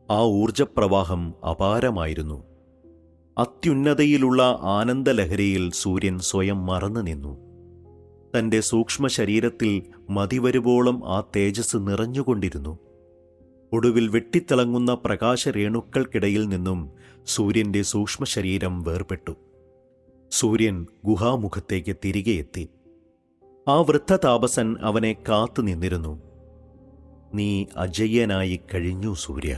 S1: ആ ഊർജപ്രവാഹം അപാരമായിരുന്നു. അത്യുന്നതയിലുള്ള ആനന്ദലഹരിയിൽ സൂര്യൻ സ്വയം മറന്നു നിന്നു. തൻ്റെ സൂക്ഷ്മശരീരത്തിൽ മതിവരുവോളം ആ തേജസ് നിറഞ്ഞുകൊണ്ടിരുന്നു. ഒടുവിൽ വെട്ടിത്തിളങ്ങുന്ന പ്രകാശരേണുക്കൾക്കിടയിൽ നിന്നും സൂര്യൻ്റെ സൂക്ഷ്മശരീരം വേർപെട്ടു. സൂര്യൻ ഗുഹാമുഖത്തേക്ക് തിരികെ എത്തി. ആ വൃദ്ധതാപസൻ അവനെ കാത്തു നിന്നിരുന്നു. നീ അജയ്യനായി കഴിഞ്ഞു സൂര്യ.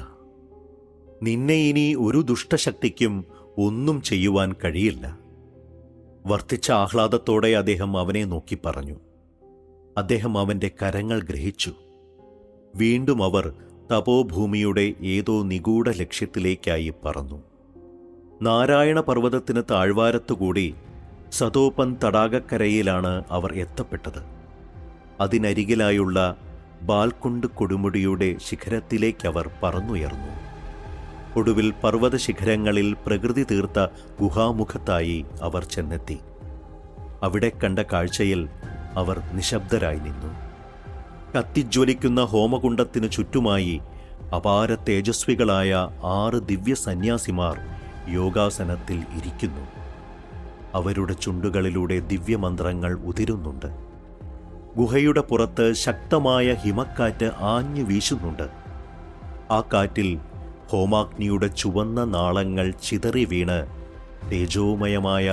S1: നിന്നെ ഇനി ഒരു ദുഷ്ടശക്തിക്കും ഒന്നും ചെയ്യുവാൻ കഴിയില്ല. വർദ്ധിച്ച ആഹ്ലാദത്തോടെ അദ്ദേഹം അവനെ നോക്കി പറഞ്ഞു. അദ്ദേഹം അവൻ്റെ കരങ്ങൾ ഗ്രഹിച്ചു. വീണ്ടും അവർ തപോഭൂമിയുടെ ഏതോ നിഗൂഢ ലക്ഷ്യത്തിലേക്കായി പറന്നു. നാരായണ പർവ്വതത്തിന് താഴ്വാരത്തുകൂടി സതോപൻ തടാകക്കരയിലാണ് അവർ എത്തപ്പെട്ടത്. അതിനരികിലായുള്ള ബാൽക്കുണ്ട് കൊടുമുടിയുടെ ശിഖരത്തിലേക്കവർ പറന്നുയർന്നു. ഒടുവിൽ പർവ്വത ശിഖരങ്ങളിൽ പ്രകൃതി തീർത്ത ഗുഹാമുഖത്തായി അവർ ചെന്നെത്തി. അവിടെ കണ്ട കാഴ്ചയിൽ അവർ നിശബ്ദരായി നിന്നു. കത്തിജ്വലിക്കുന്ന ഹോമകുണ്ടത്തിനു ചുറ്റുമായി അപാര തേജസ്വികളായ 6 ദിവ്യ സന്യാസിമാർ യോഗാസനത്തിൽ ഇരിക്കുന്നു. അവരുടെ ചുണ്ടുകളിലൂടെ ദിവ്യമന്ത്രങ്ങൾ ഉതിരുന്നുണ്ട്. ഗുഹയുടെ പുറത്ത് ശക്തമായ ഹിമക്കാറ്റ് ആഞ്ഞു വീശുന്നുണ്ട്. ആ കാറ്റിൽ ഹോമാഗ്നിയുടെ ചുവന്ന നാളങ്ങൾ ചിതറി വീണ് തേജോമയമായ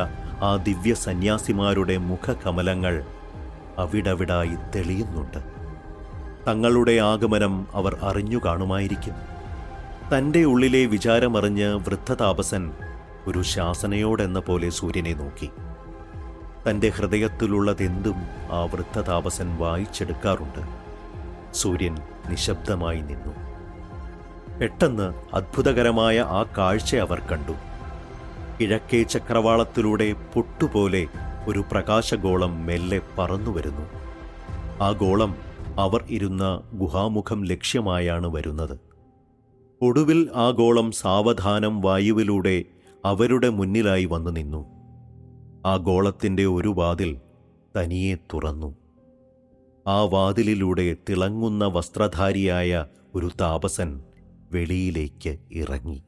S1: ആ ദിവ്യ സന്യാസിമാരുടെ മുഖകമലങ്ങൾ അവിടവിടായി തെളിയുന്നുണ്ട്. തങ്ങളുടെ ആഗമനം അവർ അറിഞ്ഞു കാണുമായിരിക്കും. തൻ്റെ ഉള്ളിലെ വിചാരമറിഞ്ഞ് വൃദ്ധതാപസൻ ഒരു ശാസനയോടെന്ന പോലെ സൂര്യനെ നോക്കി. തൻ്റെ ഹൃദയത്തിലുള്ളതെന്തും ആ വൃദ്ധതാപസൻ വായിച്ചെടുക്കാറുണ്ട്. സൂര്യൻ നിശബ്ദമായി നിന്നു. പെട്ടെന്ന് അത്ഭുതകരമായ ആ കാഴ്ച അവർ കണ്ടു. കിഴക്കേ ചക്രവാളത്തിലൂടെ പൊട്ടുപോലെ ഒരു പ്രകാശഗോളം മെല്ലെ പറന്നുവരുന്നു. ആ ഗോളം അവർ ഇരുന്ന ഗുഹാമുഖം ലക്ഷ്യമായാണ് വരുന്നത്. ഒടുവിൽ ആ ഗോളം സാവധാനം വായുവിലൂടെ അവരുടെ മുന്നിലായി വന്നു നിന്നു. ആ ഗോളത്തിൻ്റെ ഒരു വാതിൽ തനിയെ തുറന്നു. ആ വാതിലിലൂടെ തിളങ്ങുന്ന വസ്ത്രധാരിയായ ഒരു താപസൻ വെളിയിലേക്ക് ഇറങ്ങി.